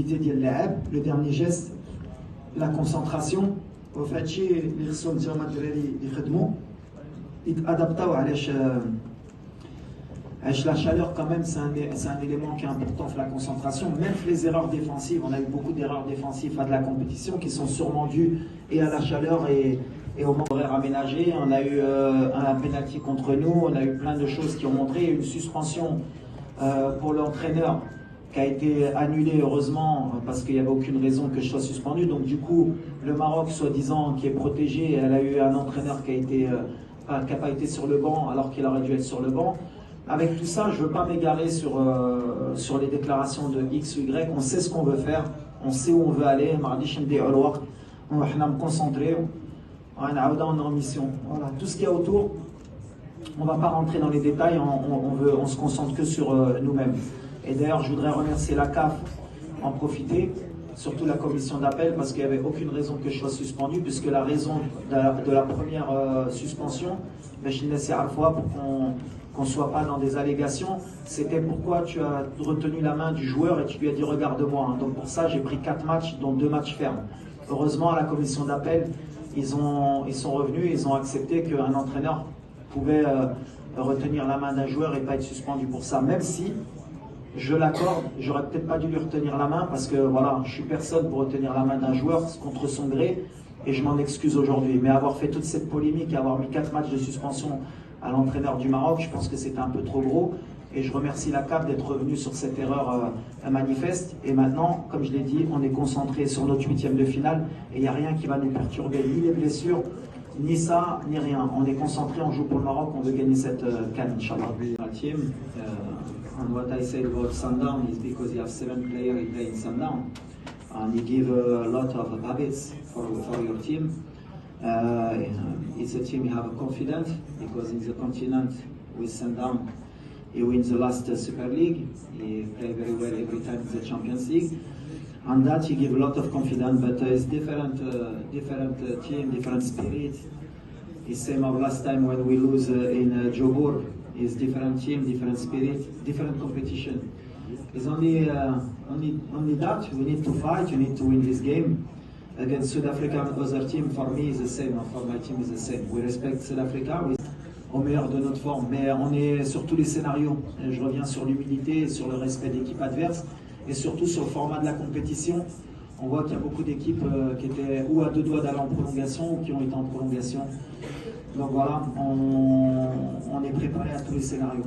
lucidité ديال اللاعب, le dernier geste, la concentration. وفي هادشي اللي خصهم نتوما الدراري يخدموا يتادابطاو علاش la chaleur quand même c'est un élément qui est important pour la concentration. Même les erreurs défensives, on a eu beaucoup d'erreurs défensives à de la compétition qui sont sûrement dues et à la chaleur et au manque horaire aménagé. On a eu un penalty contre nous, on a eu plein de choses qui ont montré une suspension pour l'entraîneur qui a été annulée heureusement parce qu'il n'y avait aucune raison que je sois suspendu. Donc du coup, le Maroc soi-disant qui est protégé, elle a eu un entraîneur qui n'a pas été sur le banc alors qu'il aurait dû être sur le banc. Avec tout ça, je ne veux pas m'égarer sur les déclarations de X ou Y. On sait ce qu'on veut faire, on sait où on veut aller. On va me concentrer, on est en mission. Voilà. Tout ce qu'il y a autour, on ne va pas rentrer dans les détails, on se concentre que sur nous-mêmes. Et d'ailleurs, je voudrais remercier la CAF, en profiter, surtout la commission d'appel, parce qu'il n'y avait aucune raison que je sois suspendu, puisque la raison de la première suspension, pour qu'on ne soit pas dans des allégations, c'était pourquoi tu as retenu la main du joueur et tu lui as dit regarde-moi. Donc pour ça, j'ai pris 4 matchs, dont 2 matchs fermes. Heureusement, à la commission d'appel, ils sont revenus, ils ont accepté qu'un entraîneur pouvait retenir la main d'un joueur et pas être suspendu pour ça, même si je l'accorde, j'aurais peut-être pas dû lui retenir la main parce que voilà, je suis personne pour retenir la main d'un joueur contre son gré et je m'en excuse aujourd'hui. Mais avoir fait toute cette polémique, avoir mis 4 matchs de suspension à l'entraîneur du Maroc, je pense que c'était un peu trop gros et je remercie la CAF d'être revenu sur cette erreur manifeste. Et maintenant, comme je l'ai dit, on est concentré sur notre 8e de finale et il n'y a rien qui va nous perturber, ni les blessures, ni ça, ni rien. On est concentré, on joue pour le Maroc, on veut gagner cette CAN, Inch'Allah. And what I said about Sundown is because you have 7 players playing Sundown and you give a lot of habits for your team. It's a team you have a confidence because in the continent with Sundown he wins the last Super League, he play very well every time in the Champions League, and that he give a lot of confidence, but it's different team, different spirit. It's same of last time when we lose in Jobur. It's different team, different spirit, different competition. It's only that we need to fight. You need to win this game against South Africa and other team. For me, is the same. For my team, is the same. We respect South Africa. Au meilleur de notre forme, mais on est sur tous les scénarios. Et je reviens sur l'humilité, sur le respect d'équipes adverses et surtout sur le format de la compétition. On voit qu'il y a beaucoup d'équipes qui étaient ou à 2 doigts d'aller en prolongation ou qui ont été en prolongation. Donc voilà, on est préparé à tous les scénarios.